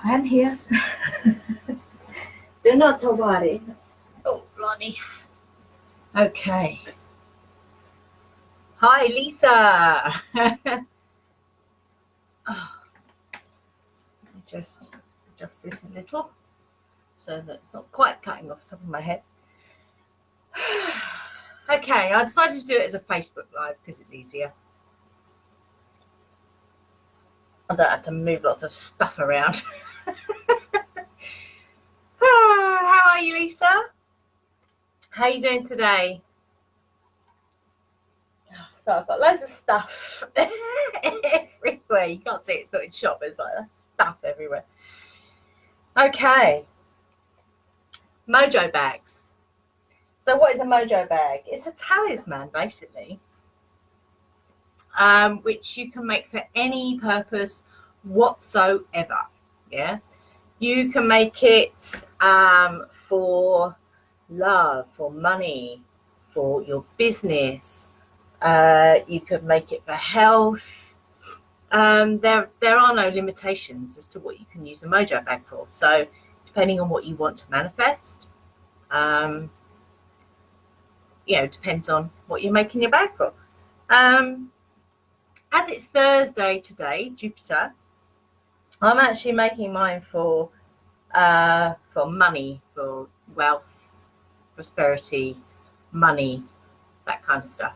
I'm here. Do not worry. Oh, blimey. Okay. Hi, Lisa. Oh, just adjust this a little so that it's not quite cutting off the top of my head. Okay, I decided to do it as a Facebook Live because it's easier. I don't have to move lots of stuff around. How are you, Lisa? How are you doing today? So I've got loads of stuff everywhere. You can't see it's not in shop, but it's like stuff everywhere. Okay. Mojo bags. So what is a Mojo bag? It's a talisman, basically, which you can make for any purpose whatsoever. Yeah. You can make it for love, for money, for your business. You could make it for health. There are no limitations as to what you can use a Mojo bag for. So depending on what you want to manifest, depends on what you're making your bag for. As it's Thursday today, Jupiter, I'm actually making mine for money, for wealth, prosperity, money, that kind of stuff.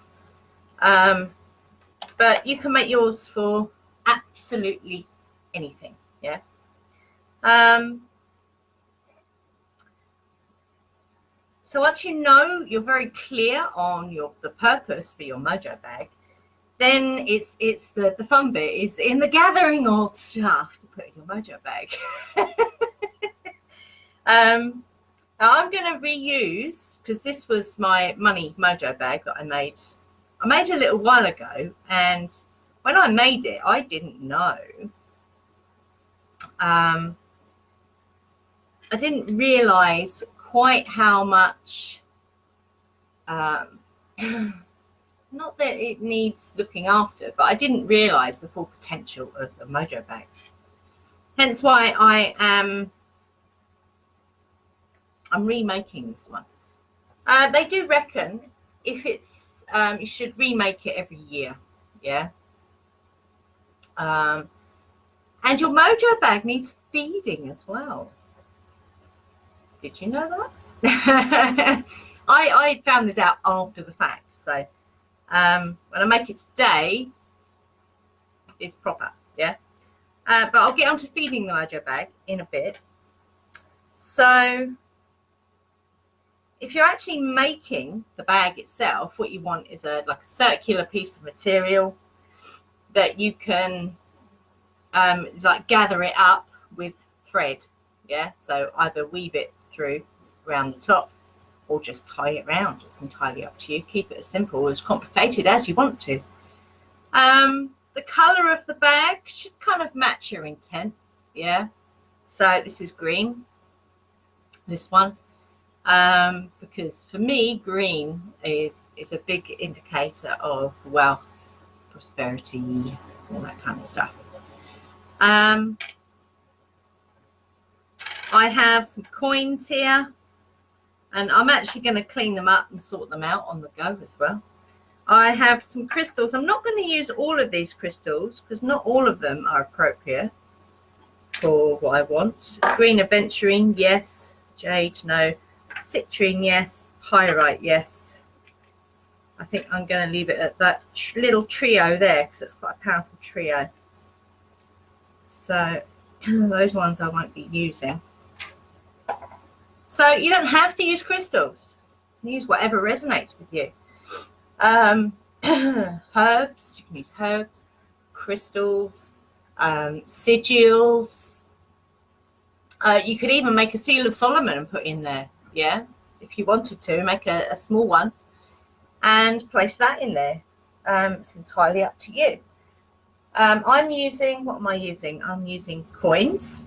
But you can make yours for absolutely anything. Yeah. So once you know you're very clear on the purpose for your Mojo bag, then it's the fun bit is in the gathering of stuff to put in your Mojo bag. Now I'm going to reuse, because this was my money Mojo bag that I made a little while ago, and when I made it, I didn't know. I didn't realize quite how much, not that it needs looking after, but I didn't realize the full potential of the Mojo bag. Hence why I'm remaking this one. They do reckon if it's you should remake it every year. Yeah. And your Mojo bag needs feeding as well. Did you know that? I found this out after the fact. So when I make it today, it's proper. Yeah. But I'll get onto feeding the Mojo bag in a bit. So if you're actually making the bag itself, what you want is a circular piece of material that you can gather it up with thread. Yeah. So either weave it through around the top or just tie it round. It's entirely up to you. Keep it as simple, as complicated as you want to. The color of the bag should kind of match your intent. Yeah. So this is green, this one, because for me green is a big indicator of wealth, prosperity, all that kind of stuff. I have some coins here, and I'm actually going to clean them up and sort them out on the go as well. I have some crystals. I'm not going to use all of these crystals because not all of them are appropriate for what I want. Green aventurine, yes. Jade, no. Citrine, yes. Pyrite, yes. I think I'm going to leave it at that little trio there because it's quite a powerful trio. So those ones I won't be using. So you don't have to use crystals. Use whatever resonates with you. Herbs, you can use herbs, crystals, sigils. You could even make a seal of Solomon and put in there. Yeah, if you wanted to, make a small one and place that in there. It's entirely up to you. I'm using, what am I using? I'm using coins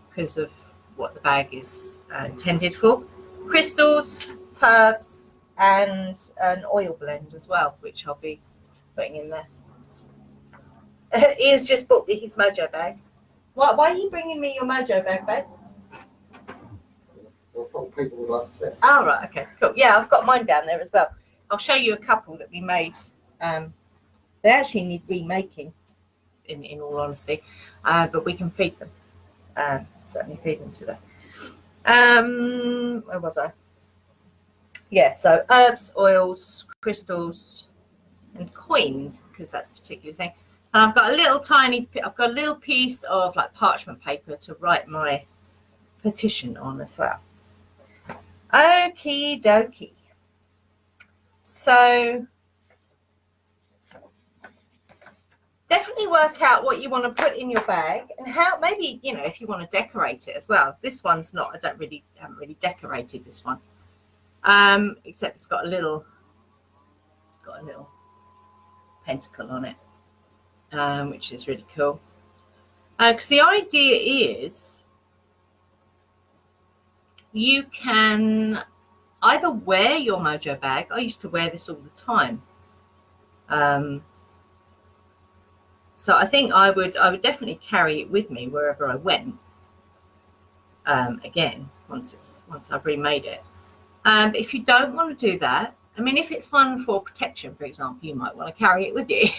because of what the bag is intended for. Crystals, herbs, and an oil blend as well, which I'll be putting in there. Ian's just bought me his Mojo bag. Why are you bringing me your Mojo Bag, babe? I thought people would like to see it. Oh, right, okay, cool. Yeah, I've got mine down there as well. I'll show you a couple that we made. They actually need remaking, in all honesty, but we can feed them. Certainly feed them today. Where was I? Yeah, so herbs, oils, crystals, and coins, because that's a particular thing. And I've got a little piece of like parchment paper to write my petition on as well. Okie dokie. So definitely work out what you want to put in your bag and how, maybe, you know, if you want to decorate it as well. This one's not, I haven't really decorated this one. Except it's got a little pentacle on it, which is really cool. Because the idea is you can either wear your Mojo bag. I used to wear this all the time. So I think I would definitely carry it with me wherever I went. Again, once I've remade it. But if you don't want to do that, I mean, if it's one for protection, for example, you might want to carry it with you.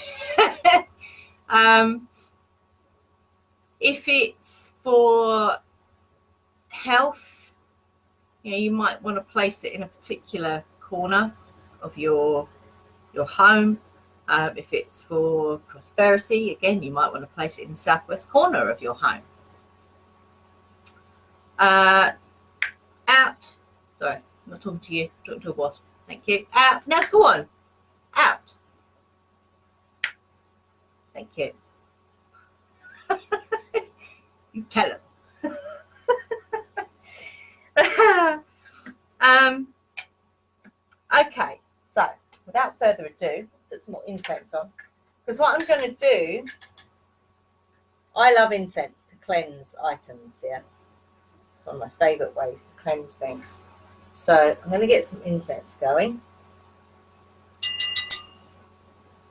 If it's for health, you know, you might want to place it in a particular corner of your home. If it's for prosperity, again, you might want to place it in the southwest corner of your home. Out. Sorry, I'm not talking to you, I'm talking to a wasp. Thank you. Out. Now go on. Out. Thank you. You tell them. Okay, so without further ado, put some more incense on. Because what I'm going to do, I love incense to cleanse items, yeah. It's one of my favourite ways to cleanse things. So I'm going to get some incense going.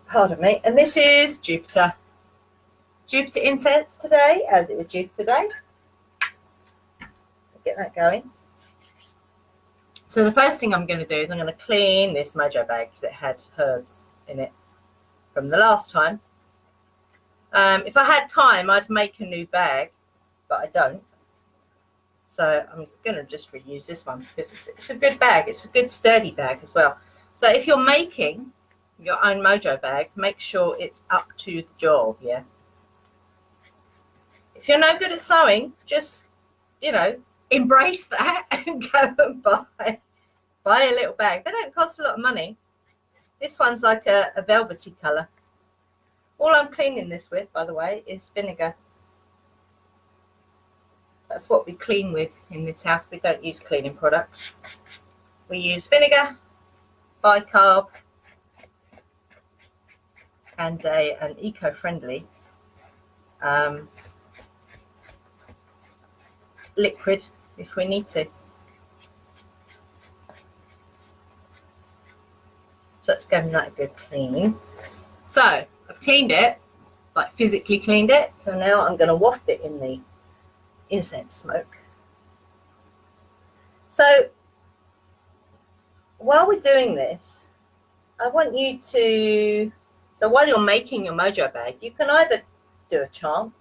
Pardon me. And this is Jupiter. Jupiter incense today, as it was Jupiter Day. Let's get that going. So the first thing I'm going to do is I'm going to clean this Mojo bag because it had herbs in it from the last time. If I had time, I'd make a new bag, but I don't. So I'm going to just reuse this one because it's a good bag. It's a good sturdy bag as well. So if you're making your own Mojo bag, make sure it's up to the job, yeah? If you're no good at sewing, just, you know, embrace that and go and buy a little bag. They don't cost a lot of money. This one's like a velvety colour. All I'm cleaning this with, by the way, is vinegar. That's what we clean with in this house. We don't use cleaning products. We use vinegar, bicarb, and an eco-friendly liquid if we need to. So let's give that a good clean. So I've cleaned it, like physically cleaned it. So now I'm going to waft it in the incense smoke. So while we're doing this, I want you to, so while you're making your Mojo bag, you can either do a charm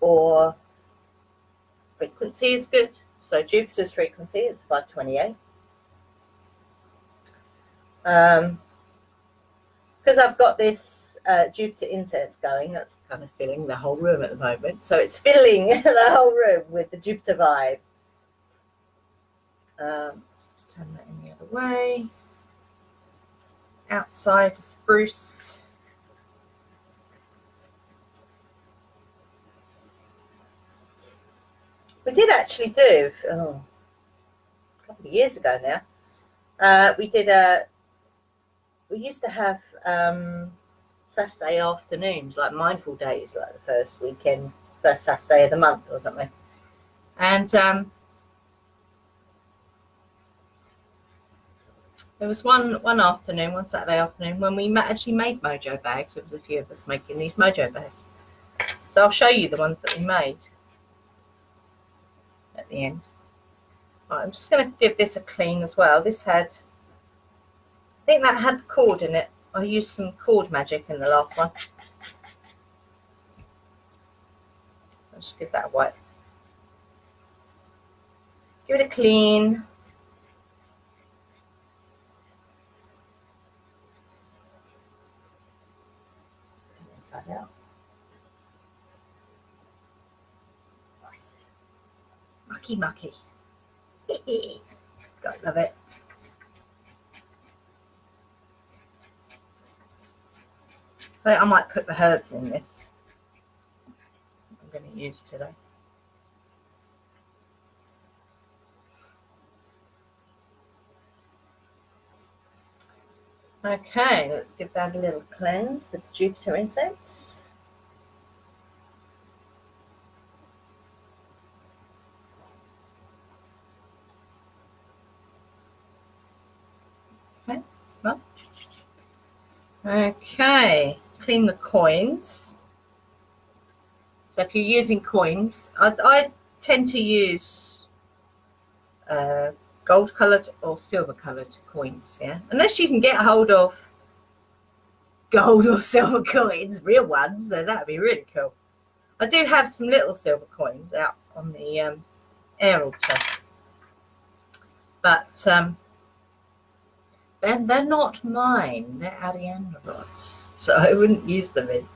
or frequency is good. So Jupiter's frequency is 528. Because I've got this Jupiter incense going, that's kind of filling the whole room at the moment. So it's filling the whole room with the Jupiter vibe. Let's just turn that in the other way. Outside the spruce. We did actually do, a couple of years ago now, we used to have Saturday afternoons, like mindful days, like the first Saturday of the month or something. And there was one Saturday afternoon when we actually made Mojo bags. There was a few of us making these Mojo bags. So I'll show you the ones that we made at the end. Right, I'm just going to give this a clean as well. This had, I think that had cord in it. I used some cord Magick in the last one. I'll just give that a wipe. Give it a clean. Inside out. Nice. Mucky, mucky. God, love it. I might put the herbs in this. I'm going to use today. Okay, let's give that a little cleanse with Jupiter incense. Okay, well. Okay, clean the coins. So if you're using coins, I tend to use gold coloured or silver coloured coins, yeah, unless you can get hold of gold or silver coins, real ones, then that'd be really cool. I do have some little silver coins out on the air altar, but they're not mine, they're Ariana rods, so I wouldn't use them in.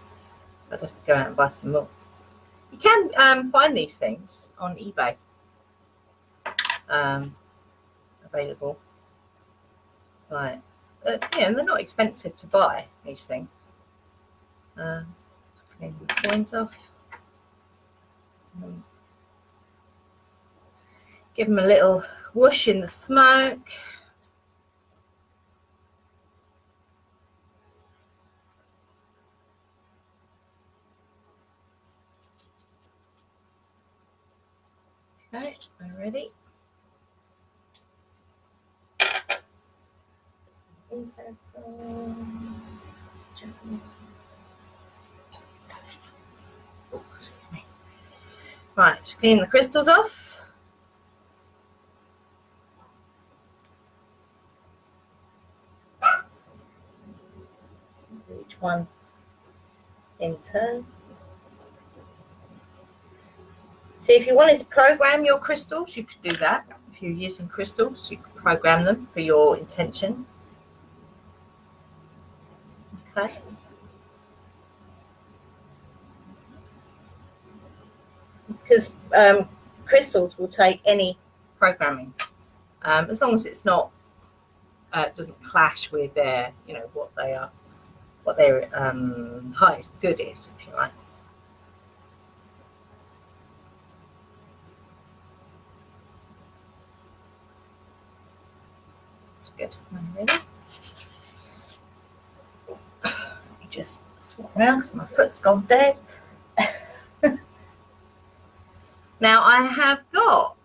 I'd have to go out and buy some more. You can find these things on eBay. Available. Right. Yeah, and they're not expensive to buy, these things. Clean the coins off. Give them a little whoosh in the smoke. Okay, I'm ready. Incense on. Oh, excuse me. Right, clean the crystals off. Each one in turn. See, if you wanted to program your crystals, you could do that. If you're using crystals, you could program them for your intention. Okay. Because crystals will take any programming, as long as it's not doesn't clash with their, you know, what their highest good is, if you like. That's good. I'm ready. Let me just swap around because my foot's gone dead. Now I have got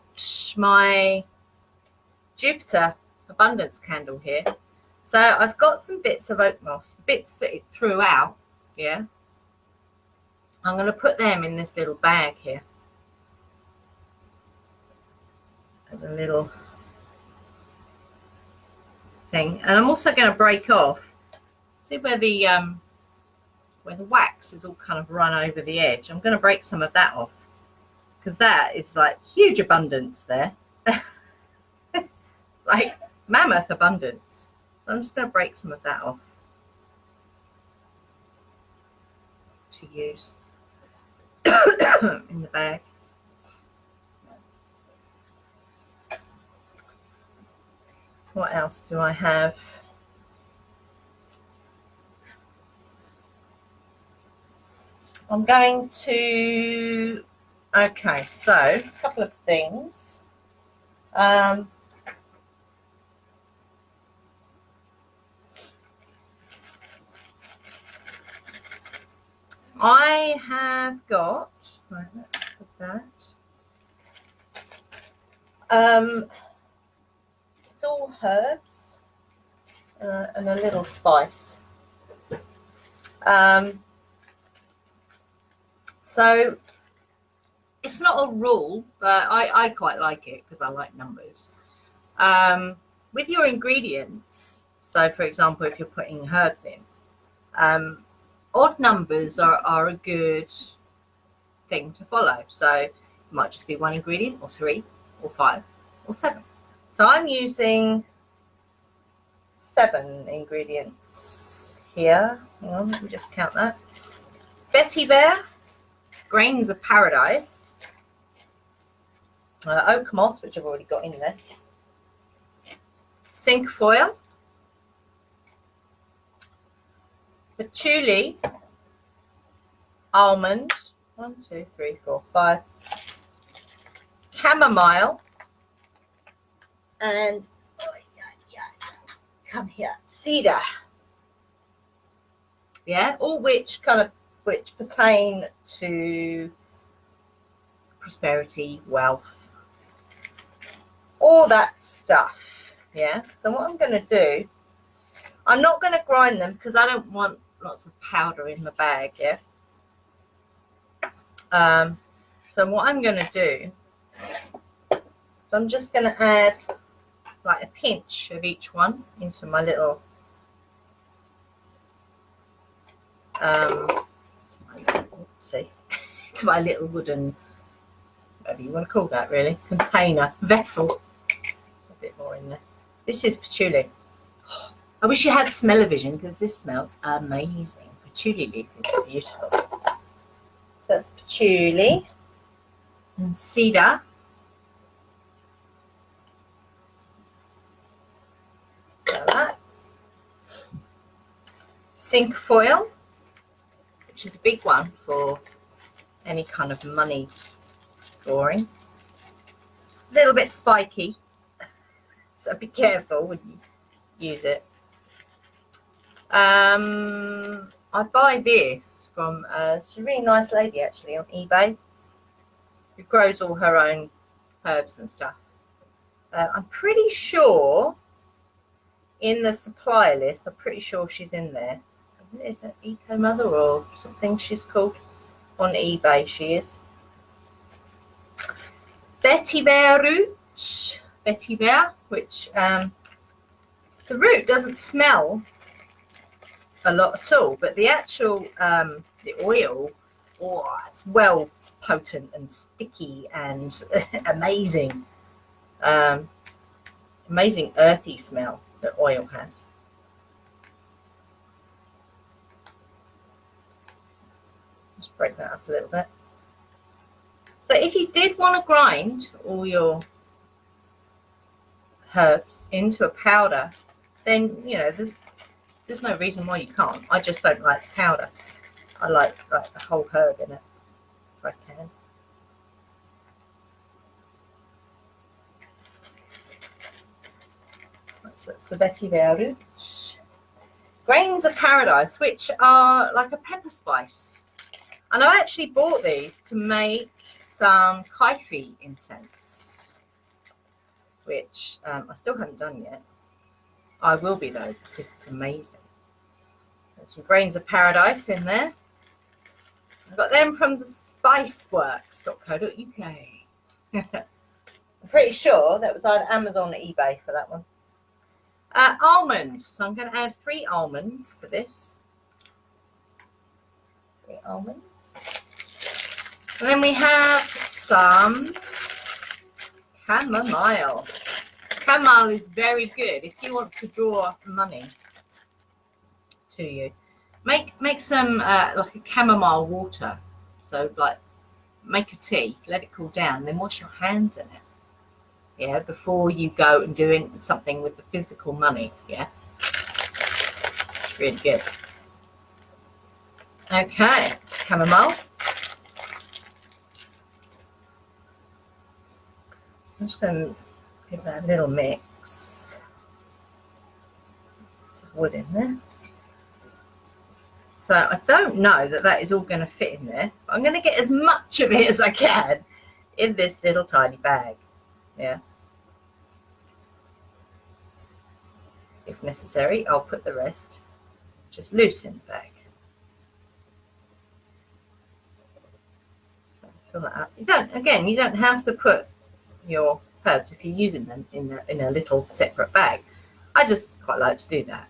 my Jupiter abundance candle here. So I've got some bits of oak moss, bits that it threw out, yeah. I'm going to put them in this little bag here as a little thing. And I'm also going to break off, see where the wax is all kind of run over the edge. I'm going to break some of that off, because that is like huge abundance there. Like mammoth abundance. So I'm just going to break some of that off to use in the bag. What else do I have? I'm going to, okay, so a couple of things. I have got, right, let's put that. It's all herbs and a little spice. So it's not a rule, but I quite like it because I like numbers. With your ingredients, so for example, if you're putting herbs in, odd numbers are a good thing to follow. So it might just be one ingredient, or 3, or 5, or 7. So I'm using 7 ingredients here. Hang on, let me just count that. Vetiver, grains of paradise, oak moss, which I've already got in there, cinquefoil, patchouli, almond, 1, 2, 3, 4, 5, chamomile, and come here, cedar. Yeah, all which pertain to prosperity, wealth, all that stuff. Yeah. So what I'm going to do, I'm not going to grind them because I don't want lots of powder in my bag. Yeah. So what I'm going to do, so I'm just going to add like a pinch of each one into my little it's my little wooden, whatever you want to call that, really, container, vessel. A bit more in there. This is patchouli. I wish you had smell-o-vision because this smells amazing. Patchouli leaf is beautiful. That's patchouli and cedar. Like that. Cinquefoil, which is a big one for any kind of money drawing. It's a little bit spiky, so be careful when you use it. I buy this from she's a really nice lady actually on eBay who grows all her own herbs and stuff. I'm pretty sure in the supplier list, I'm pretty sure she's in there. Is it Eco Mother or something she's called? On eBay she is. Vetiver root. Vetiver, which the root doesn't smell a lot at all, but the actual the oil, oh, it's well potent and sticky and amazing. Amazing earthy smell that oil has. Just break that up a little bit. So if you did want to grind all your herbs into a powder, then you know there's no reason why you can't. I just don't like the powder. I like the whole herb in it if I can. That's the vetiver root. Grains of paradise, which are like a pepper spice. And I actually bought these to make some kaifi incense, which I still haven't done yet. I will be though, because it's amazing. There's some grains of paradise in there. I got them from the spiceworks.co.uk. I'm pretty sure that was either Amazon or eBay for that one. Almonds. So I'm going to add 3 almonds to this. 3 almonds. And then we have some chamomile. Chamomile is very good if you want to draw money to you. Make some like a chamomile water. So like make a tea, let it cool down, then wash your hands in it. Yeah, before you go and doing something with the physical money. Yeah, it's really good. Okay, it's chamomile. I'm just going to give that a little mix. Some wood in there. So I don't know that is all going to fit in there. But I'm going to get as much of it as I can in this little tiny bag. Yeah. If necessary, I'll put the rest just loose in the bag. fill that up. You don't have to put your herbs if you're using them in a little separate bag. I just quite like to do that.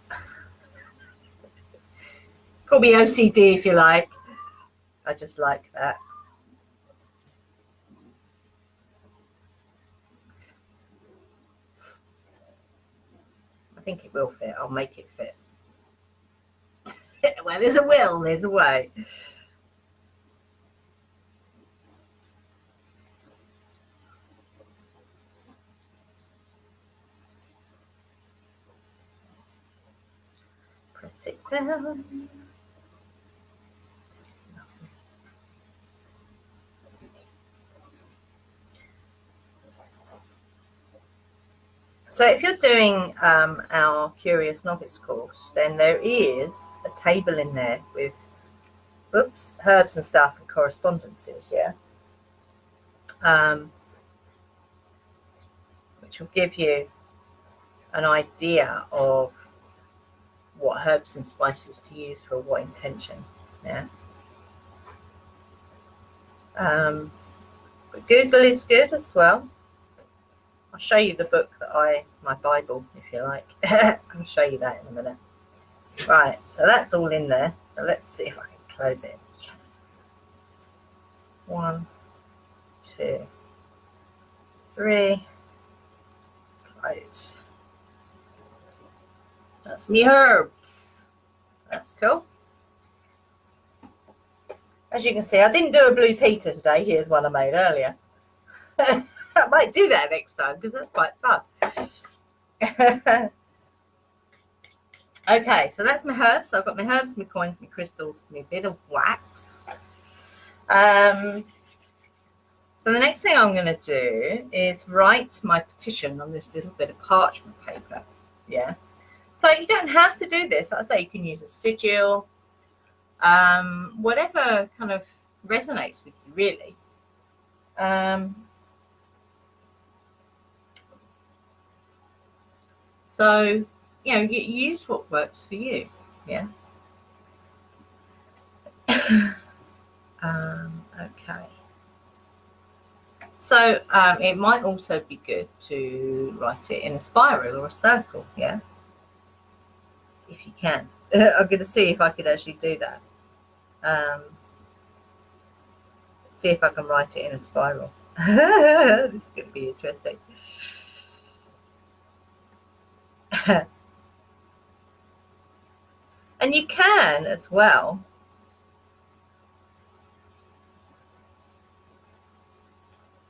Call me OCD if you like. I just like that. I think it will fit. I'll make it fit. Well, there's a will, there's a way. Press it down. So if you're doing our Curious Novice course, then there is a table in there with herbs and stuff and correspondences, yeah, which will give you an idea of what herbs and spices to use for what intention, yeah. But Google is good as well. I'll show you the book my Bible, if you like. I'll show you that in a minute. Right, so that's all in there. So let's see if I can close it. Yes. 1, 2, 3. Close. That's me herbs. That's cool. As you can see, I didn't do a Blue Peter today. Here's one I made earlier. I might do that next time because that's quite fun. Okay, so that's my herbs. So I've got my herbs, my coins, my crystals, my bit of wax. So the next thing I'm going to do is write my petition on this little bit of parchment paper. Yeah. So you don't have to do this. Like I say, you can use a sigil, whatever kind of resonates with you, really. So, you use what works for you, yeah. Okay. So it might also be good to write it in a spiral or a circle, yeah, if you can. I'm going to see if I could actually do that. See if I can write it in a spiral. This is going to be interesting. And you can as well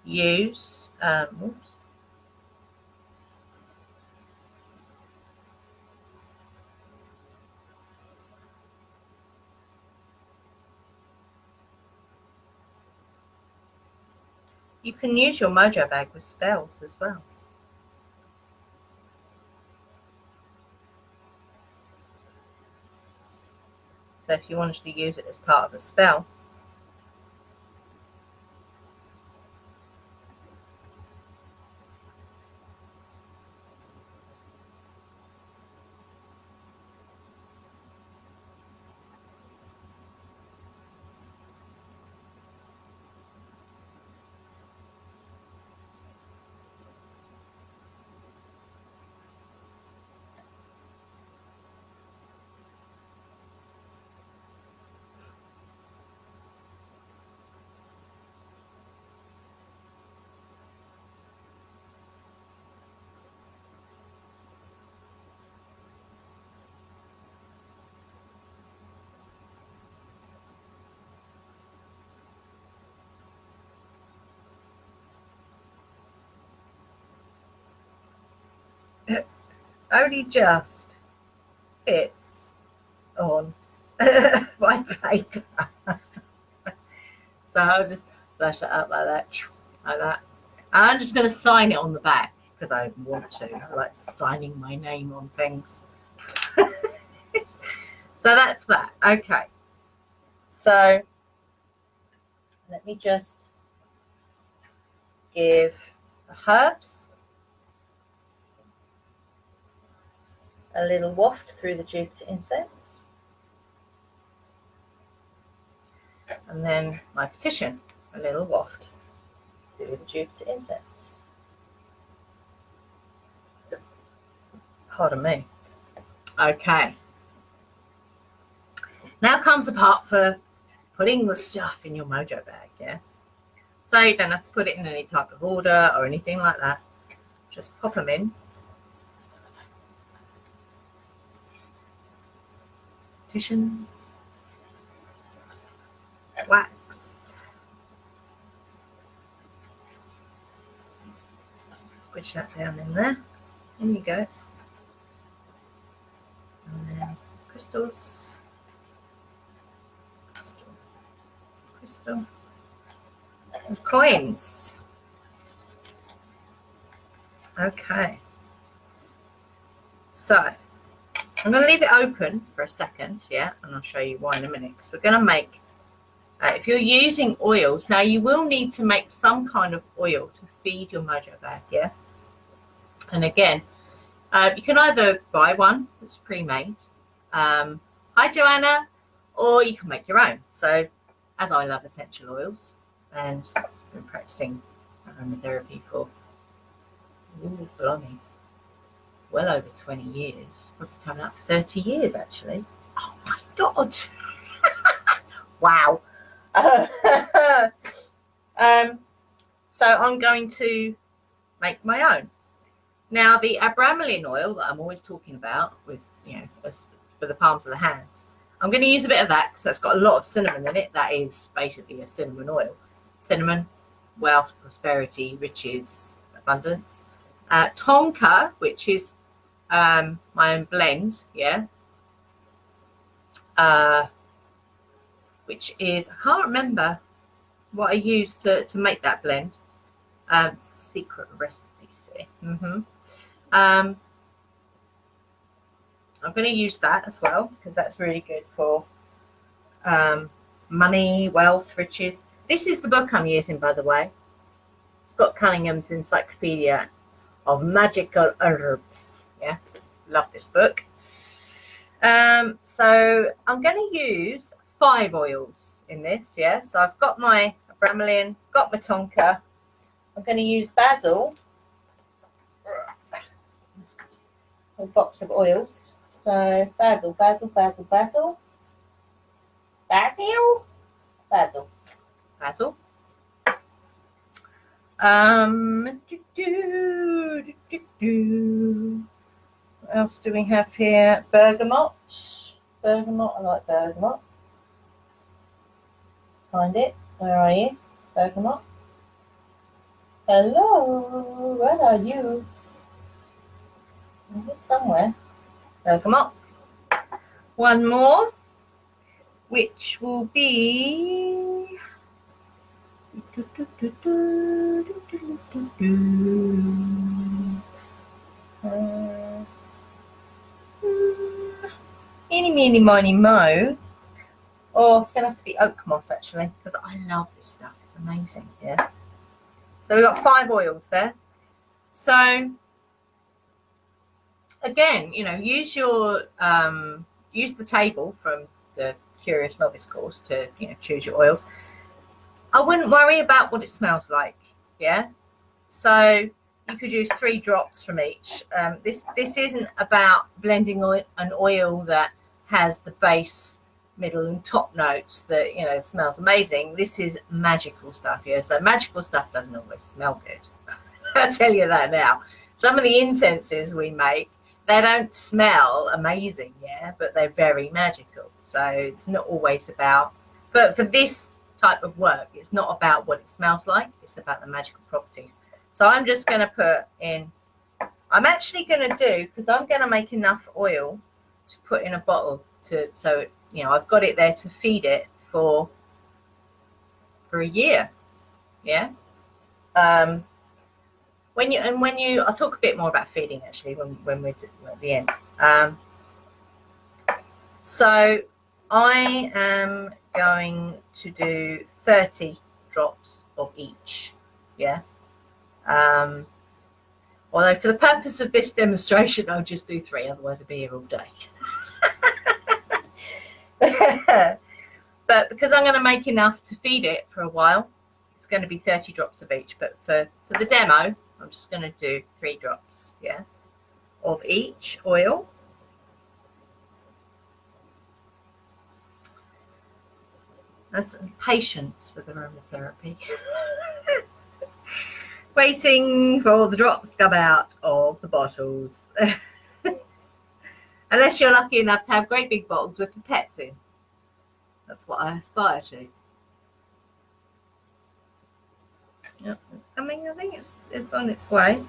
use you can use your Mojo Bag with spells as well. So if you wanted to use it as part of a spell, only just fits on my paper. So I'll just flash it up like that. I'm just going to sign it on the back because I want to. I like signing my name on things. So that's that. Okay. So let me just give the herbs a little waft through the Jupiter incense. And then my petition. a little waft through the Jupiter incense. Pardon me. Okay. Now comes the part for putting the stuff in your Mojo bag, yeah? So you don't have to put it in any type of order or anything like that. Just pop them in. Titian. Wax. Squish that down in there. There you go. And then crystals. Crystal. And coins. Okay. So, I'm going to leave it open for a second, yeah, and I'll show you why in a minute. Because we're going to make, if you're using oils, now you will need to make some kind of oil to feed your Mojo bag, yeah. And again, you can either buy one that's pre-made, hi Joanna, or you can make your own. So, as I love essential oils, and I've been practicing aromatherapy for, ooh, blimey, well over 20 years, probably coming up 30 years actually. Oh my God. Wow. So I'm going to make my own. Now the abramelin oil that I'm always talking about with, you know, for the palms of the hands, I'm going to use a bit of that because that's got a lot of cinnamon in it. That is basically a cinnamon oil. Cinnamon, wealth, prosperity, riches, abundance. Tonka, which is my own blend, yeah. Which is, I can't remember what I used to make that blend. Secret recipe, see. I'm going to use that as well because that's really good for money, wealth, riches. This is the book I'm using, by the way. Scott Cunningham's Encyclopedia of Magical Herbs. Yeah, love this book. So I'm going to use 5 oils in this, yeah. So I've got my abramelin, got my tonka. I'm going to use basil, a box of oils. So basil, basil, basil, basil, basil, basil, basil. What else do we have here? Bergamot. Bergamot, I like bergamot. Find it. Where are you? Bergamot. Hello, where are you? I'm here somewhere. Bergamot. One more, which will be eeny, meeny, miny, mo. Oh, it's going to have to be oak moss, actually, because I love this stuff. It's amazing, yeah. So we've got 5 oils there. So, again, you know, use your, use the table from the Curious Novice course to, you know, choose your oils. I wouldn't worry about what it smells like, yeah. So you could use 3 drops from each. This isn't about blending an oil that has the base, middle, and top notes that, you know, smells amazing. This is magical stuff, yeah. So magical stuff doesn't always smell good. I'll tell you that now. Some of the incenses we make, they don't smell amazing, yeah, but they're very magical. So it's not always about, but for this type of work, it's not about what it smells like, it's about the magical properties. So I'm just going to put in, I'm actually going to do, because I'm going to make enough oil to put in a bottle to, so, you know, I've got it there to feed it for a year, yeah. When you, I'll talk a bit more about feeding actually when we're at the end. So I am going to do 30 drops of each, yeah. Although for the purpose of this demonstration, I'll just do 3, otherwise I'll be here all day. But because I'm going to make enough to feed it for a while, it's going to be 30 drops of each, but for the demo, I'm just going to do 3 drops, yeah, of each oil. That's patience with aromatherapy. Waiting for the drops to come out of the bottles. Unless you're lucky enough to have great big bottles with pipettes in. That's what I aspire to. Yep, it's coming. I think it's on its way.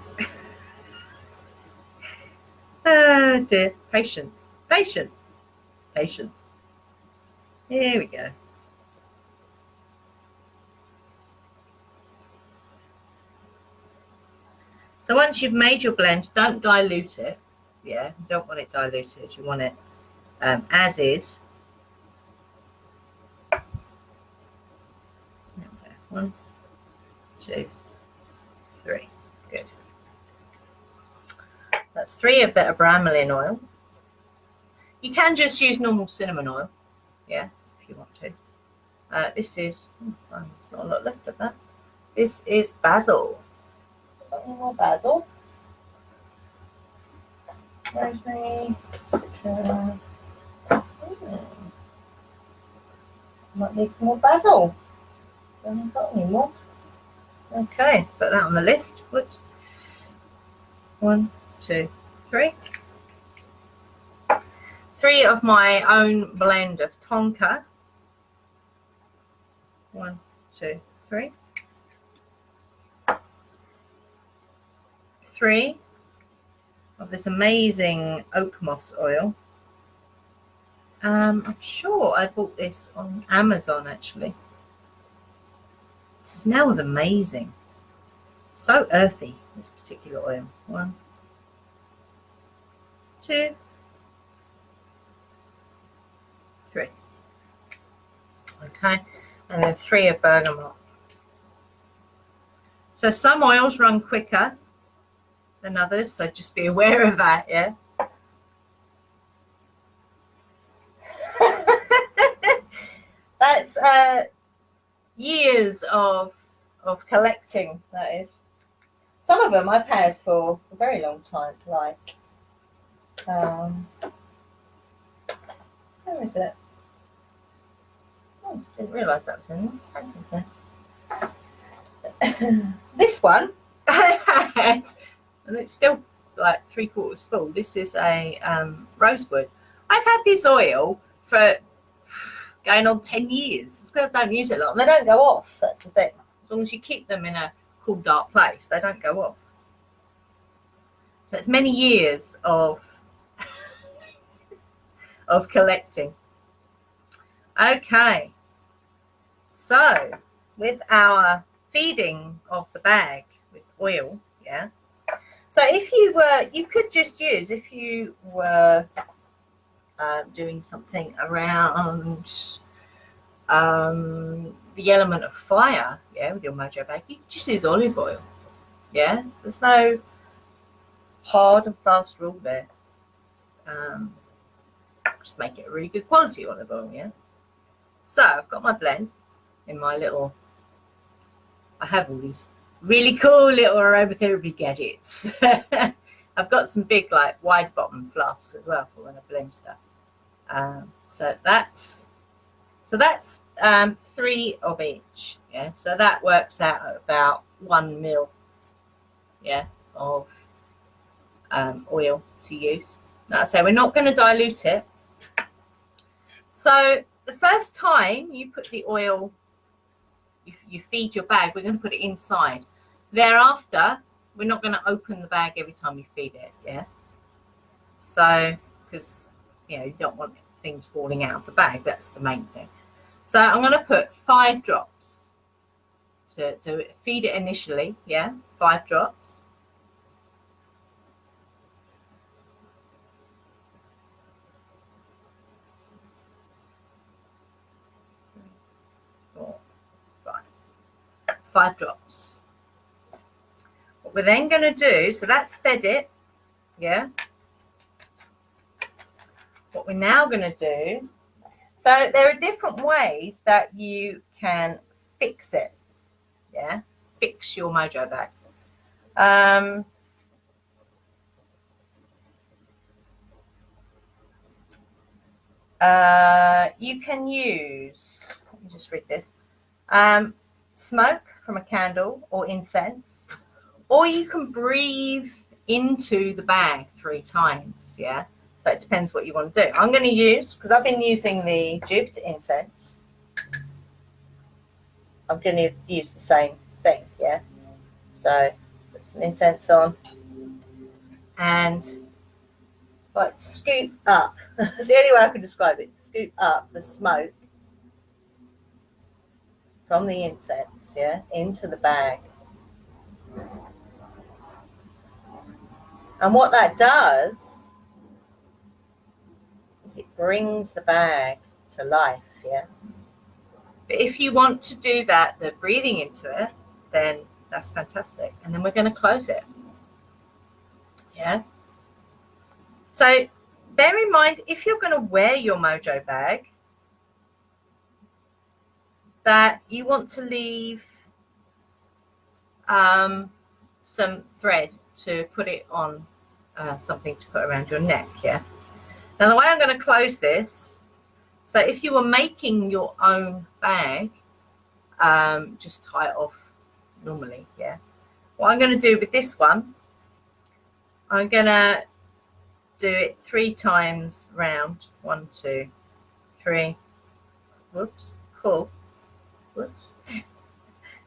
Oh dear. Patience. Patience. Patience. Here we go. So once you've made your blend, don't dilute it. Yeah, you don't want it diluted. You want it as is. Okay. 1, 2, 3. Good. That's 3 of the bromelain oil. You can just use normal cinnamon oil, yeah, if you want to. This is, there's not a lot left of that. This is basil. Got any more basil? Rosemary, citron. Might need some more basil. Haven't got any more. Okay, put that on the list. Whoops. 1, 2, 3. 3 of my own blend of tonka. 1, 2, 3. 3 of this amazing oak moss oil. I'm sure I bought this on Amazon actually. It smells amazing. So earthy, this particular oil. 1, 2, 3. Okay, and then 3 of bergamot. So some oils run quicker than others, so just be aware of that, yeah. That's years of collecting, that is. Some of them I've had for a very long time, like where is it? Oh, didn't realise that was in frankincense. This one I had, and it's still like 3/4 full. This is a rosewood. I've had this oil for going on 10 years. It's because I don't use it a lot, and they don't go off. That's the thing. As long as you keep them in a cool, dark place, they don't go off. So it's many years of collecting. Okay, so with our feeding of the bag with oil, yeah. So if you could just use, if you were doing something around the element of fire, yeah, with your Mojo Bag, you just use olive oil, yeah. There's no hard and fast rule there. Just make it a really good quality olive oil, yeah. So I've got my blend in my little, I have all these really cool little aromatherapy gadgets. I've got some big like wide bottom flasks as well for when I blend stuff. So that's 3 of each, yeah. So that works out at about 1 ml, yeah, of oil to use. Now, so we're not going to dilute it. So the first time you put the oil, you feed your bag, we're going to put it inside. Thereafter, we're not going to open the bag every time you feed it, yeah. So, because you don't want things falling out of the bag, that's the main thing. So I'm going to put 5 drops to feed it initially, yeah, 5 drops. Five drops. What we're then going to do, so that's fed it, yeah. What we're now going to do, so there are different ways that you can fix it, Yeah, fix your mojo bag. You can use, let me just read this, smoke from a candle or incense, or you can breathe into the bag 3 times. Yeah, so it depends what you want to do. I'm going to use, because I've been using the Jupiter incense, I'm going to use the same thing. Yeah, so put some incense on and like scoop up. It's the only way I can describe it. Scoop up the smoke from the incense, yeah, into the bag. And what that does is it brings the bag to life, yeah. But if you want to do that, the breathing into it, then that's fantastic. And then we're going to close it. Yeah. So bear in mind, if you're going to wear your mojo bag, that you want to leave some thread to put it on, something to put around your neck. Yeah. Now the way I'm going to close this, so if you were making your own bag, just tie it off normally. Yeah. What I'm going to do with this one, I'm going to do it 3 times round. 1, 2, 3. Whoops. Pull. Whoops.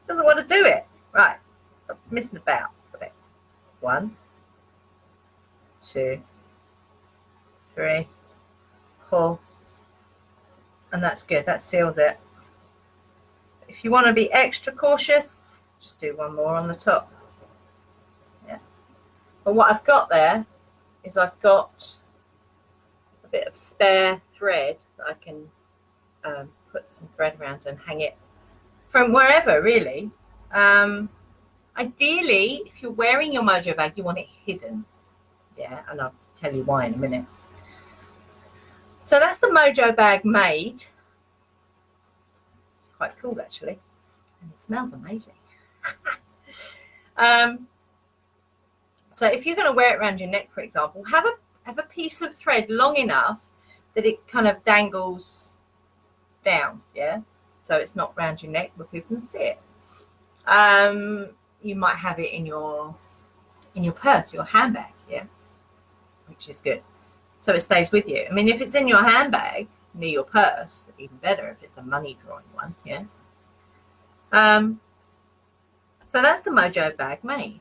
Doesn't want to do it. Right. Stop messing about with it. 1, 2, 3. Pull. And that's good. That seals it. If you want to be extra cautious, just do 1 more on the top. Yeah. But what I've got there is I've got a bit of spare thread that I can put some thread around and hang it from wherever, really. Ideally, if you're wearing your mojo bag, you want it hidden. Yeah, and I'll tell you why in a minute. So that's the mojo bag made. It's quite cool, actually, and it smells amazing. So if you're going to wear it around your neck, for example, have a piece of thread long enough that it kind of dangles down, yeah, so it's not around your neck where people can see it. You might have it in your purse, your handbag, yeah, which is good, so it stays with you. I mean, if it's in your handbag near your purse, even better if it's a money drawing one, yeah. So that's the mojo bag made.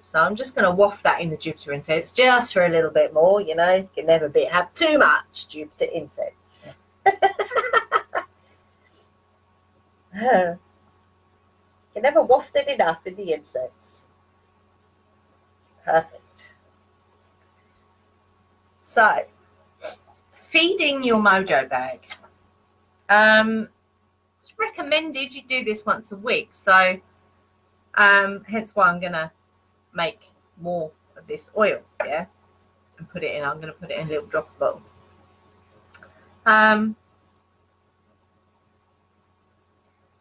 So I'm just going to waft that in the Jupiter incense just for a little bit more, you know. You can never have too much Jupiter incense. You can never waft it enough in the incense. Perfect. So, feeding your mojo bag. It's recommended you do this once a week. So, hence why I'm going to make more of this oil, yeah, and put it in. I'm going to put it in a little dropper bottle.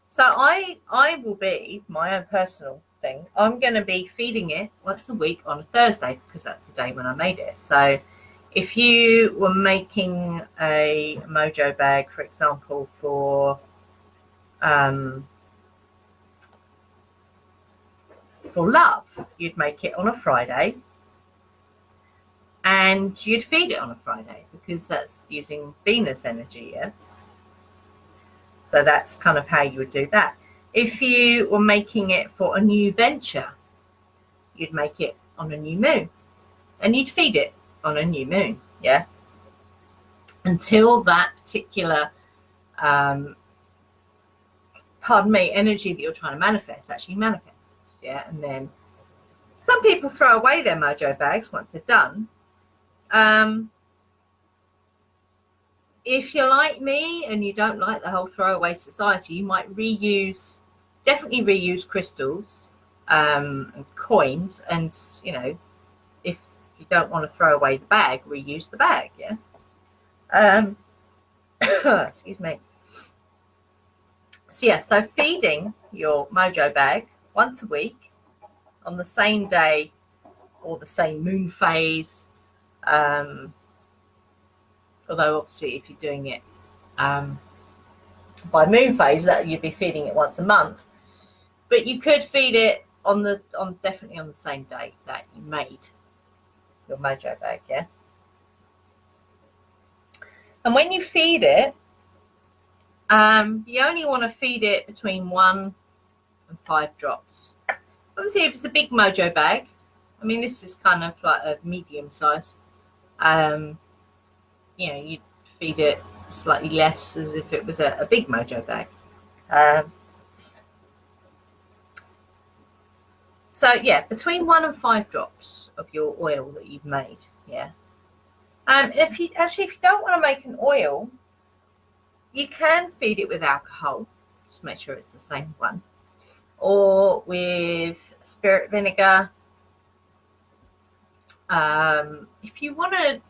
So I will be, my own personal thing, I'm going to be feeding it once a week on a Thursday, because that's the day when I made it. So if you were making a mojo bag, for example, for love, you'd make it on a Friday and you'd feed it on a Friday, because that's using Venus energy, yeah. So that's kind of how you would do that. If you were making it for a new venture, you'd make it on a new moon and you'd feed it on a new moon, yeah, until that particular energy that you're trying to manifest actually manifests. Yeah, and then some people throw away their mojo bags once they're done. If you're like me and you don't like the whole throwaway society, you might definitely reuse crystals and coins. And, you know, if you don't want to throw away the bag, reuse the bag, yeah. Excuse me. So feeding your Mojo Bag once a week on the same day or the same moon phase. Although obviously if you're doing it by moon phase, that you'd be feeding it once a month. But you could feed it definitely on the same day that you made your Mojo Bag, yeah. And when you feed it, you only want to feed it between 1 and 5 drops. Obviously, if it's a big Mojo Bag, I mean, this is kind of like a medium size. You'd feed it slightly less as if it was a big Mojo Bag. So yeah, between 1 and 5 drops of your oil that you've made, yeah. If you don't want to make an oil, you can feed it with alcohol. Just make sure it's the same one, or with spirit vinegar. If you want to,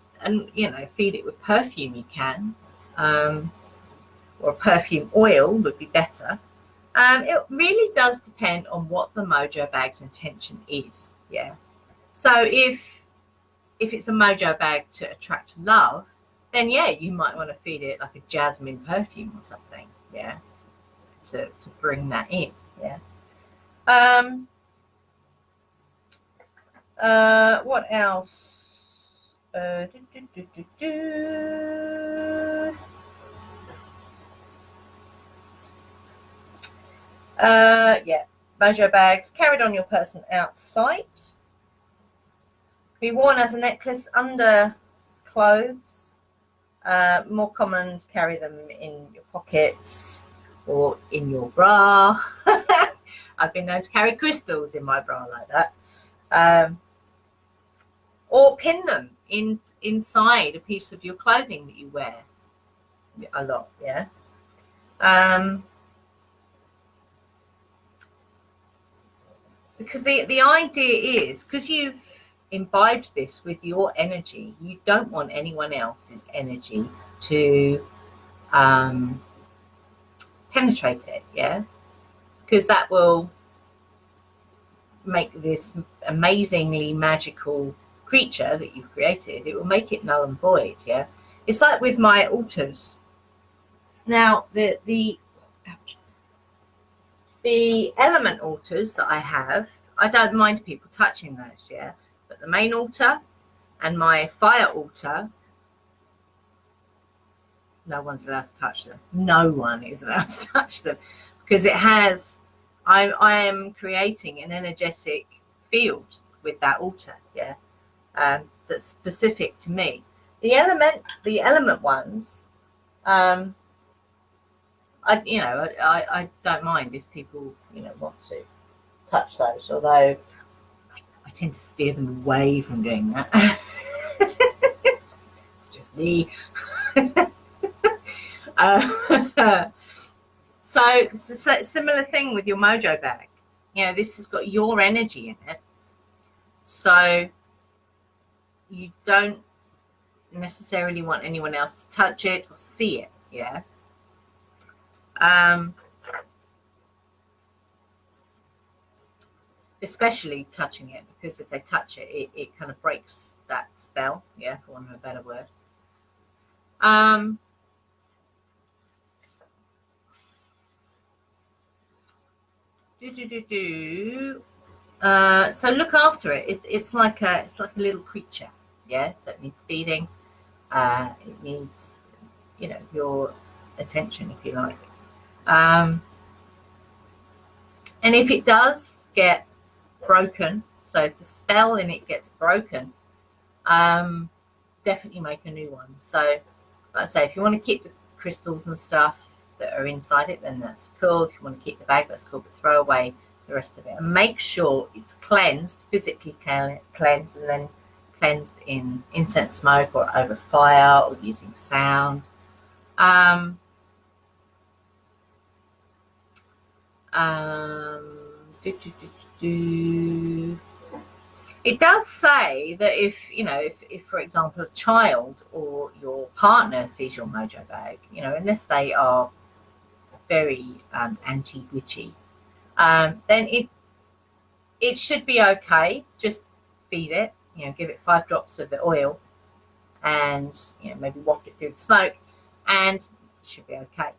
feed it with perfume, you can, or perfume oil would be better. It really does depend on what the Mojo Bag's intention is, yeah. So if it's a Mojo Bag to attract love, then yeah, you might want to feed it like a jasmine perfume or something, yeah, to bring that in, yeah. What else? Yeah, Mojo Bags carried on your person outside. Be worn as a necklace under clothes. More common to carry them in your pockets or in your bra. I've been known to carry crystals in my bra like that. Or pin them inside a piece of your clothing that you wear a lot, yeah. Because the idea is, because you've imbibed this with your energy, you don't want anyone else's energy to penetrate it, yeah, because that will make this amazingly magical creature that you've created, it will make it null and void, yeah. It's like with my altars. Now the element altars that I have, I don't mind people touching those, yeah. But the main altar and my fire altar, no one's allowed to touch them. No one is allowed to touch them, because it has, I am creating an energetic field with that altar, yeah, that's specific to me. The element ones, I don't mind if people want to touch those, although I tend to steer them away from doing that. It's just me. So it's a similar thing with your Mojo Bag. This has got your energy in it, so you don't necessarily want anyone else to touch it or see it, yeah. Especially touching it, because if they touch it, it kind of breaks that spell, yeah, for want of a better word. So look after it. It's like a little creature, yeah. So it needs feeding. It needs your attention, if you like. And if it does get broken, so if the spell in it gets broken, definitely make a new one. So like I say, if you want to keep the crystals and stuff that are inside it, then that's cool. If you want to keep the bag, that's cool, but throw away the rest of it and make sure it's cleansed, physically cleansed, and then cleansed in incense smoke or over fire or using sound. It does say that if for example a child or your partner sees your Mojo Bag, unless they are very anti-witchy, then it should be okay. Just feed it, give it 5 drops of the oil, and maybe waft it through the smoke, and it should be okay.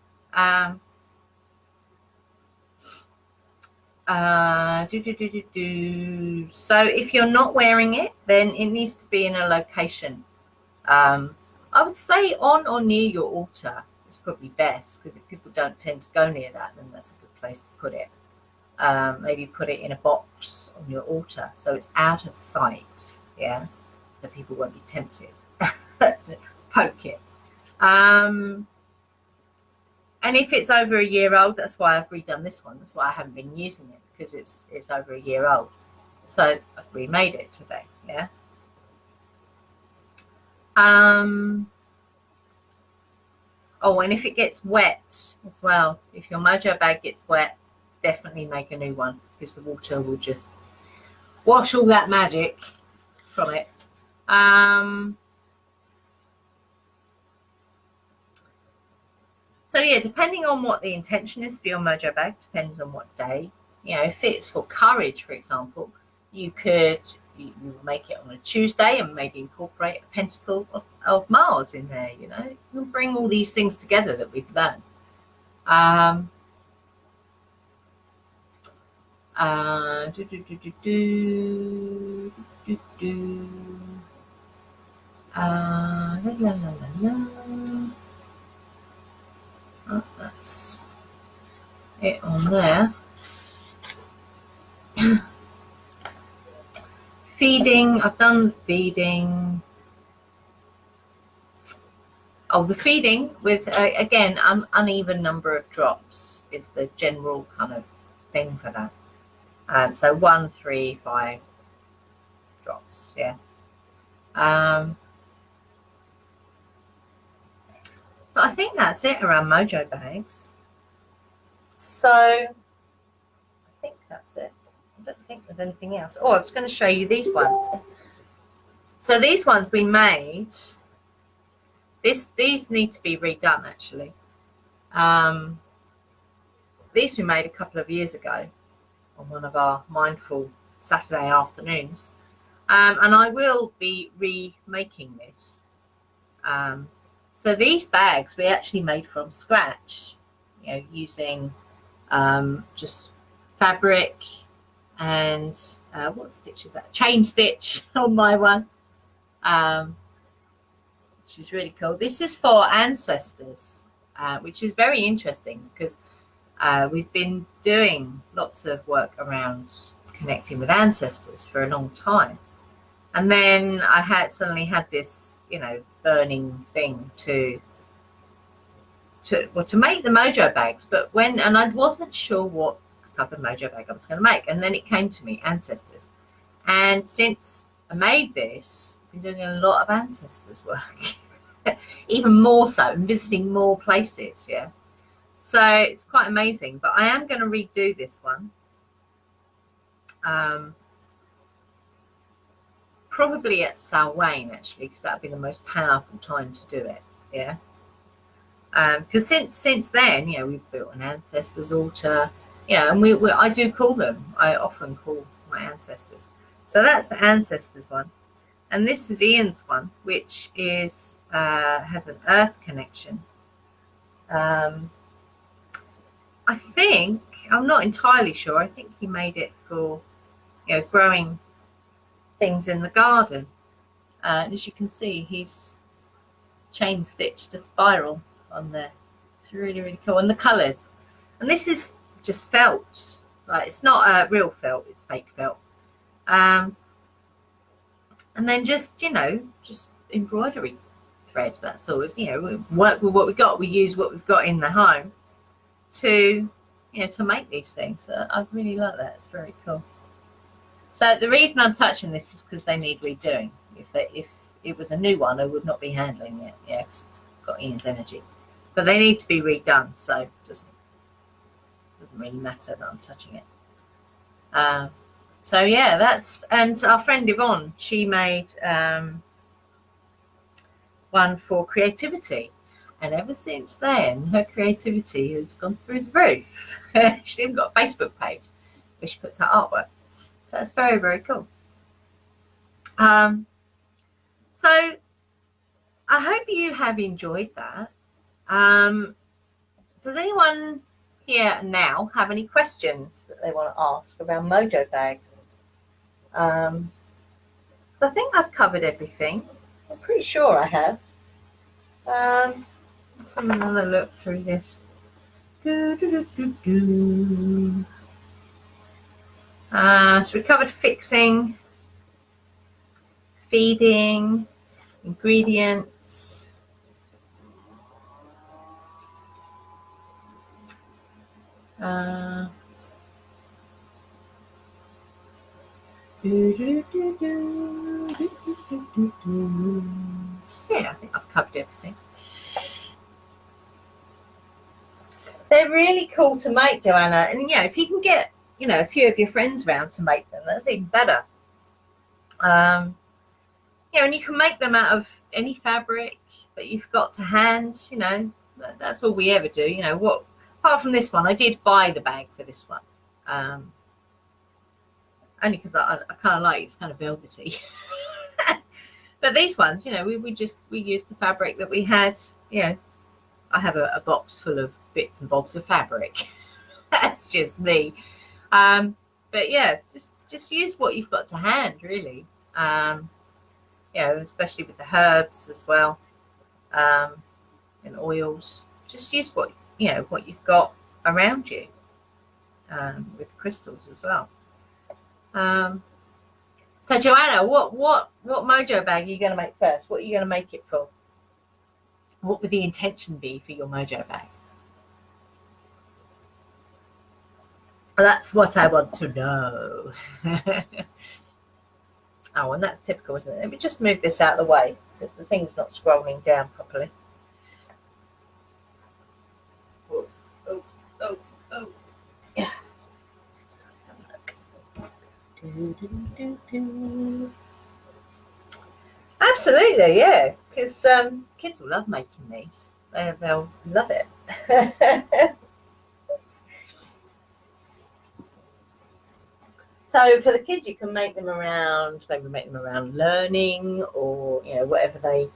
So if you're not wearing it, then it needs to be in a location, I would say on or near your altar is probably best, because if people don't tend to go near that, then that's a good place to put it. Maybe put it in a box on your altar so it's out of sight, so people won't be tempted to poke it. And if it's over a year old, that's why I've redone this one. That's why I haven't been using it, because it's over a year old. So I've remade it today, Oh, and if it gets wet as well, if your Mojo bag gets wet, definitely make a new one, because the water will just wash all that magic from it. So yeah, depending on what the intention is for your Mojo bag, depends on what day. If it's for courage, for example, you could make it on a Tuesday and maybe incorporate a pentacle of Mars in there. You'll bring all these things together that we've learned. Oh, that's it on there. Feeding, I've done feeding. Oh, the feeding with, again, uneven number of drops is the general kind of thing for that. So 1, 3, 5 drops, But I think that's it around Mojo bags. So I think that's it. I don't think there's anything else. Oh, I was going to show you these ones. So these ones we made. These need to be redone, actually. These we made a couple of years ago on one of our mindful Saturday afternoons. And I will be remaking this. So these bags we actually made from scratch, using just fabric and what stitch is that? Chain stitch on my one, which is really cool. This is for ancestors, which is very interesting, because we've been doing lots of work around connecting with ancestors for a long time. And then I suddenly had this, burning thing to make the Mojo bags. But and I wasn't sure what type of Mojo bag I was going to make. And then it came to me, ancestors. And since I made this, I've been doing a lot of ancestors work, even more so, and visiting more places, So it's quite amazing. But I am going to redo this one. Probably at Samhain, actually, because that would be the most powerful time to do it, because since then, we've built an ancestors altar, and I do call them. I often call my ancestors. So that's the ancestors one, and this is Ian's one, which is has an earth connection. I think, I'm not entirely sure. I think he made it for growing things in the garden, and as you can see, he's chain stitched a spiral on there. It's really, really cool. And the colors, and this is just felt, like, it's not real felt, it's fake felt, and then just embroidery thread. That's all. We work with what we got. We use what we've got in the home to to make these things. So I really like that. It's very cool. So the reason I'm touching this is because they need redoing. If it was a new one, I would not be handling it. Because it's got Ian's energy. But they need to be redone, so it doesn't really matter that I'm touching it. So yeah, that's, and our friend Yvonne, she made one for creativity. And ever since then, her creativity has gone through the roof. She's even got a Facebook page where she puts her artwork. So it's very, very cool. So I hope you have enjoyed that. Does anyone here now have any questions that they want to ask around Mojo Bags? So I think I've covered everything. I'm pretty sure I have. Let's have another look through this. So we covered fixing, feeding, ingredients. Yeah, I think I've covered everything. They're really cool to make, Joanna. And, if you can get, a few of your friends round to make them, that's even better. And you can make them out of any fabric that you've got to hand, that's all we ever do. Apart from this one, I did buy the bag for this one. Only because I kind of like it's kind of velvety. But these ones, we used the fabric that we had. I have a box full of bits and bobs of fabric. That's just me. But yeah, just use what you've got to hand, really. Especially with the herbs as well, and oils. Just use what you've got around you, with crystals as well. So Joanna, what Mojo Bag are you going to make first? What are you going to make it for? What would the intention be for your Mojo Bag? That's what I want to know. Oh, and that's typical, isn't it? Let me just move this out of the way because the thing's not scrolling down properly. Oh. Yeah. Absolutely, yeah. Because kids will love making these. They'll love it. So for the kids, you can make them around, learning or, whatever they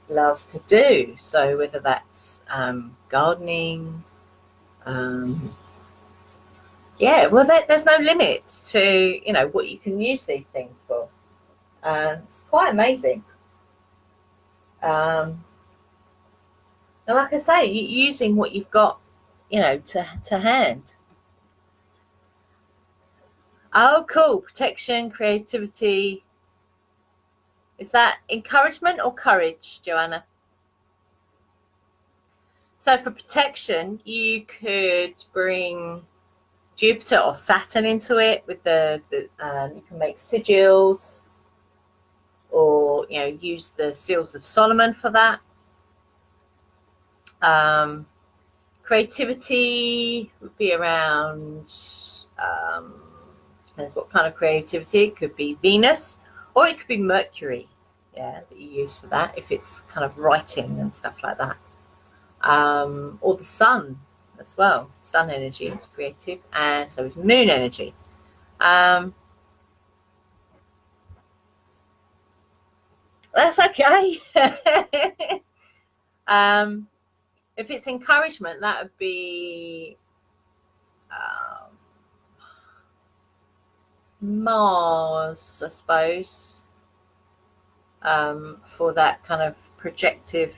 love to do. So whether that's gardening, there's no limits to, what you can use these things for. It's quite amazing. And like I say, using what you've got, to hand. Oh, cool. Protection, creativity. Is that encouragement or courage, Joanna? So for protection, you could bring Jupiter or Saturn into it with you can make sigils, or use the seals of Solomon for that. Creativity would be around depends what kind of creativity. It could be Venus or it could be Mercury, that you use for that if it's kind of writing and stuff like that. Or the sun as well. Sun energy is creative, and so is moon energy. That's okay. If it's encouragement, that would be Mars, I suppose, for that kind of projective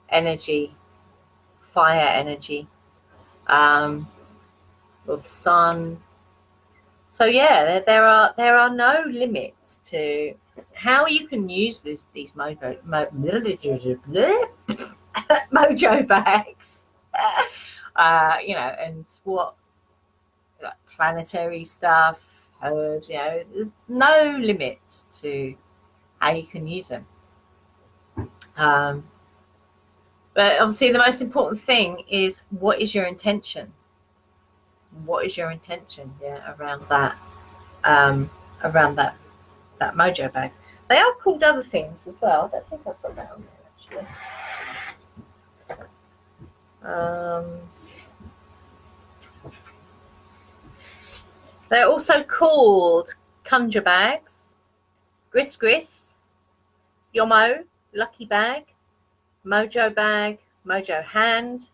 energy, fire energy, or the sun. So yeah, there are no limits to how you can use these Mojo Bags, and what, like, planetary stuff, herbs. There's no limit to how you can use them. But obviously, the most important thing is, what is your intention? What is your intention? Around that, that Mojo Bag. They are called other things as well. I don't think I've got that on there, They're also called conjure bags, gris gris, yomo, lucky bag, mojo bag, mojo hand,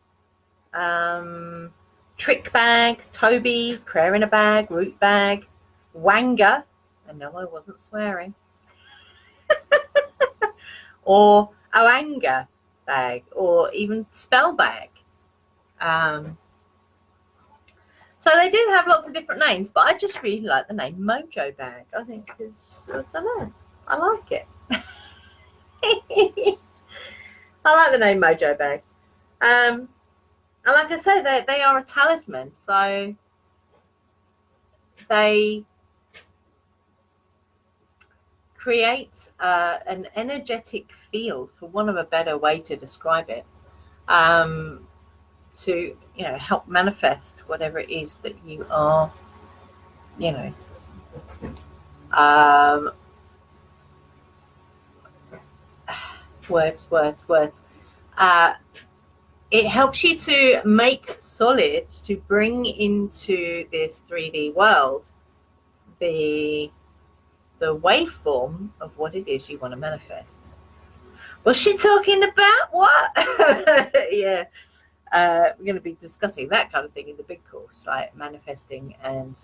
trick bag, Toby, prayer in a bag, root bag, wanga, and no, I wasn't swearing, or oanga bag, or even spell bag. So they do have lots of different names, but I just really like the name Mojo Bag. I think it's, I don't know, I like it. I like the name Mojo Bag. And like I say, they are a talisman, so they create an energetic field, for want of a better way to describe it, to help manifest whatever it is that you are, words. It helps you to make solid, to bring into this 3D world the waveform of what it is you want to manifest. What's she talking about? What? Yeah. We're going to be discussing that kind of thing in the big course, like manifesting and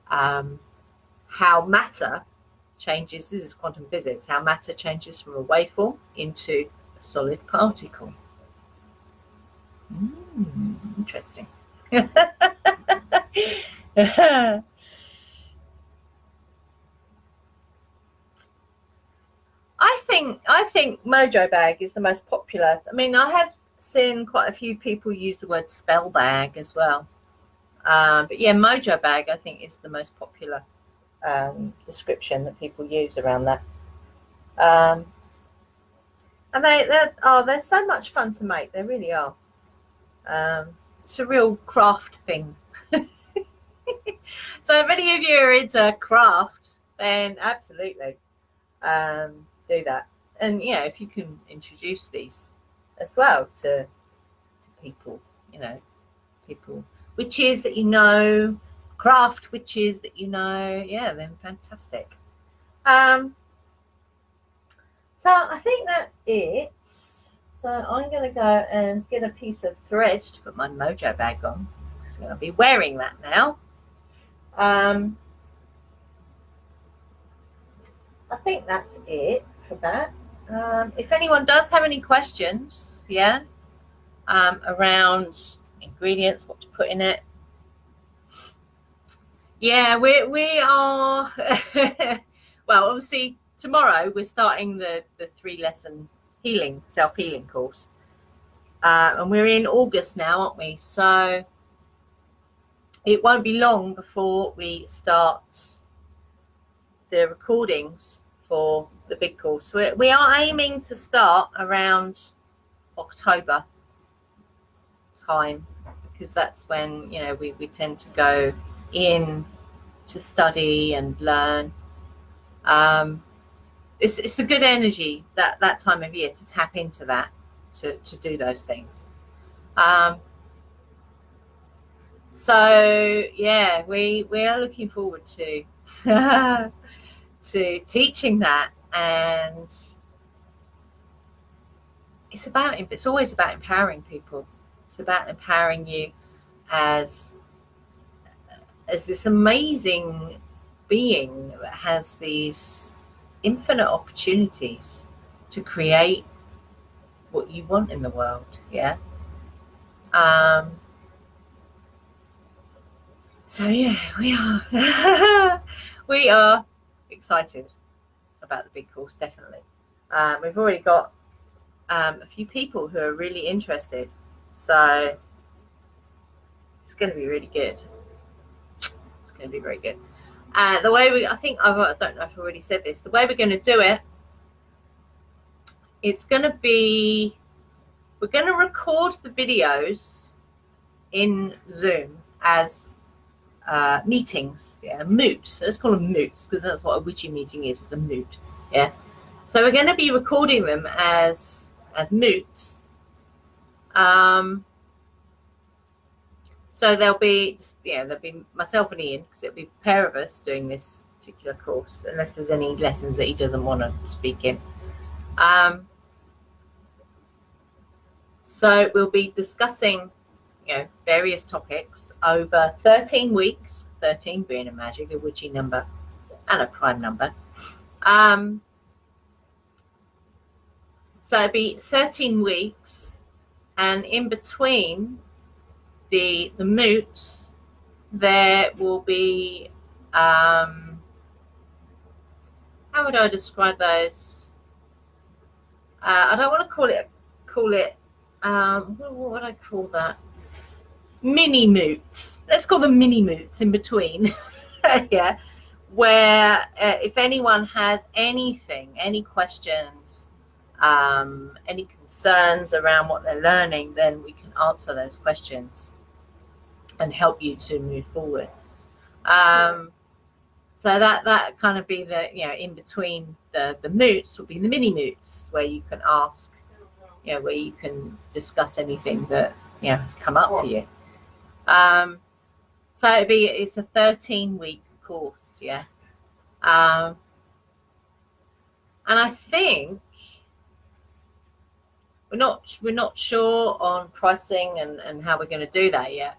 how matter changes. This is quantum physics. How matter changes from a waveform into a solid particle. Interesting. I think Mojo Bag is the most popular. I mean, I have seen quite a few people use the word spell bag as well, but yeah, Mojo Bag I think is the most popular description that people use around that. And they're so much fun to make. They really are. It's a real craft thing. So if any of you are into craft, then absolutely do that. And if you can introduce these as well to people, people, witches that craft witches that yeah, then fantastic. So I think that's it. So I'm going to go and get a piece of thread to put my Mojo Bag on, because I'm going to be wearing that now. I think that's it for that. If anyone does have any questions, around ingredients, what to put in it, we are. Well, obviously tomorrow we're starting the 3-lesson self-healing course, and we're in August now, aren't we? So it won't be long before we start the recordings for the big course. We are aiming to start around October time, because that's when we tend to go in to study and learn. It's the good energy that time of year to tap into that, to do those things. So yeah, we are looking forward to to teaching that, and it's always about empowering people. It's about empowering you as this amazing being that has these infinite opportunities to create what you want in the world. So yeah, we are excited about the big course, definitely. We've already got a few people who are really interested, so it's going to be really good. It's going to be very good. The way I don't know if I already said this, the way we're going to do it, we're going to record the videos in Zoom as meetings, moots. Let's call them moots, because that's what a witchy meeting is a moot. So we're going to be recording them as moots, So there'll be myself and Ian, because it'll be a pair of us doing this particular course, unless there's any lessons that he doesn't want to speak in. So we'll be discussing, various topics over 13 weeks, 13 being a magic, a witchy number, and a prime number. So it'll be 13 weeks, and in between the moots, there will be, how would I describe those? I don't want to call it, what would I call that? Mini moots. Let's call them mini moots in between. Yeah. Where if anyone has anything, any questions, any concerns around what they're learning, then we can answer those questions and help you to move forward. So that kind of be the, in between the moots will be the mini moots, where you can ask, where you can discuss anything that, has come up for you. So it's a 13-week course, yeah. And I think we're not sure on pricing and how we're going to do that yet.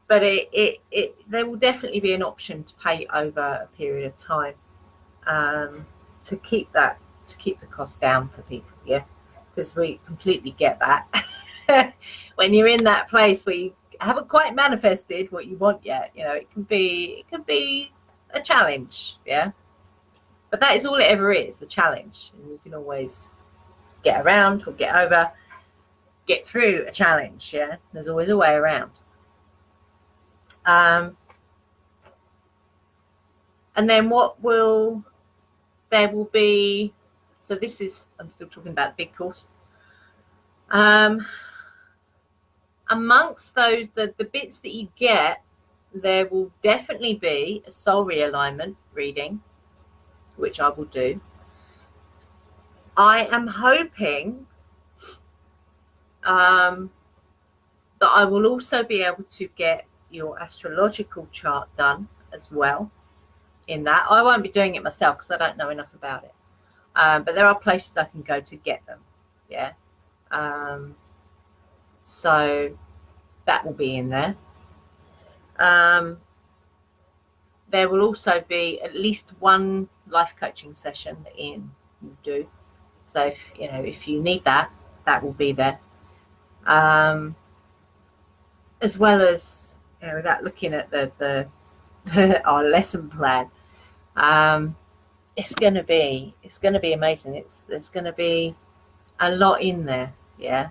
But there will definitely be an option to pay over a period of time, to keep the cost down for people, yeah, because we completely get that. When you're in that place where you haven't quite manifested what you want yet, it can be a challenge, yeah. But that is all it ever is, a challenge, and you can always get around or get through a challenge, yeah. There's always a way around. And then there will be, so this is, I'm still talking about the big course. Amongst those, the bits that you get, there will definitely be a soul realignment reading, which I will do. I am hoping that I will also be able to get your astrological chart done as well. In that, I won't be doing it myself because I don't know enough about it, but there are places I can go to get them, yeah. So that will be in there. There will also be at least one life coaching session that Ian will do. So if you need that will be there. As well as, without looking at the our lesson plan, it's going to be amazing. There's going to be a lot in there, yeah.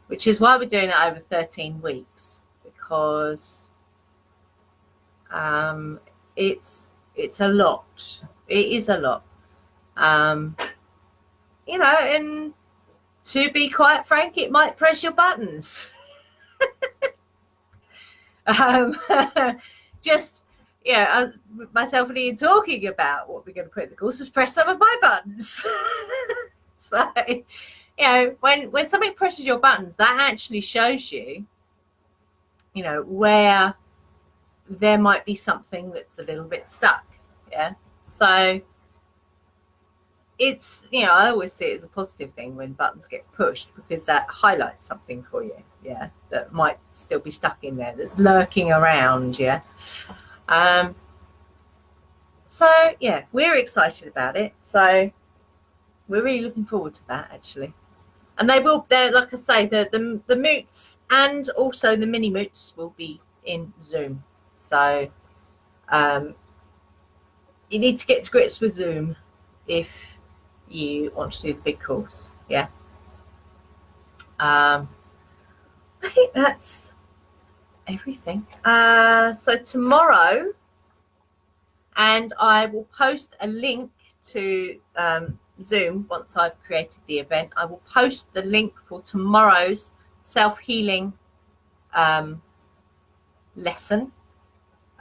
Which is why we're doing it over 13 weeks, because it's a lot. It is a lot. And to be quite frank, it might press your buttons. Just myself and Ian talking about what we're going to put in the course has pressed some of my buttons. So when something presses your buttons, that actually shows you where there might be something that's a little bit stuck, yeah. So it's I always see it as a positive thing when buttons get pushed, because that highlights something for you, yeah, that might still be stuck in there, that's lurking around, yeah. So yeah, we're excited about it, so we're really looking forward to that, actually. And they're like I say, the moots and also the mini moots will be in Zoom. So you need to get to grips with Zoom if you want to do the big course, yeah. I think that's everything. So tomorrow, and I will post a link to Zoom once I've created the event. I will post the link for tomorrow's self-healing lesson.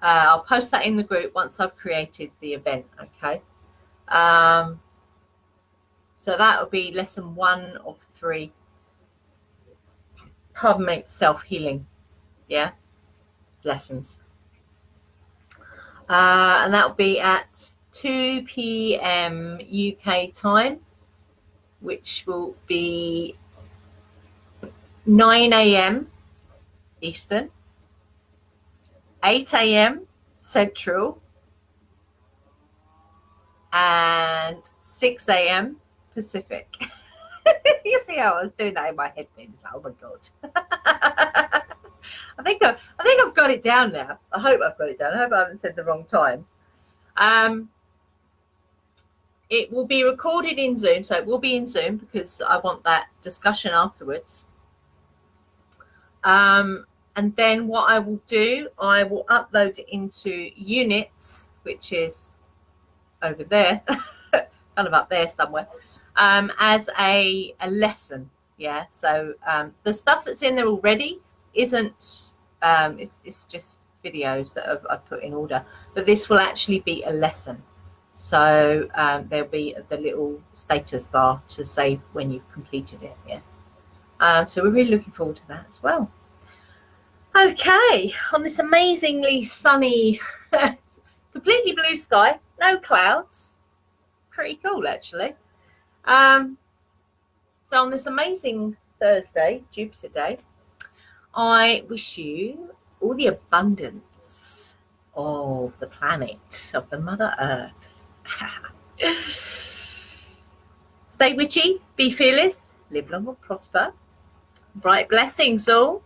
I'll post that in the group once I've created the event, okay. So that will be lesson 1 of 3. pardon me, self-healing, yeah, lessons. And that'll be at 2 p.m. UK time, which will be 9 a.m. Eastern, 8 a.m. Central, and 6 a.m. Pacific. You see how I was doing that in my head then? It's like, oh my god. I think I've got it down now. I hope I've got it down. I hope I haven't said the wrong time. It will be recorded in Zoom, so it will be in Zoom because I want that discussion afterwards. And then what I will do, I will upload it into Units, which is over there, kind of up there somewhere, as a lesson. Yeah, so the stuff that's in there already isn't, it's just videos that I've put in order, but this will actually be a lesson. So there'll be the little status bar to say when you've completed it. Yeah. So we're really looking forward to that as well. Okay, on this amazingly sunny, completely blue sky, no clouds, pretty cool actually. So on this amazing Thursday, Jupiter Day, I wish you all the abundance of the planet, of the Mother Earth. Stay witchy, be fearless, live long and prosper. Bright blessings all.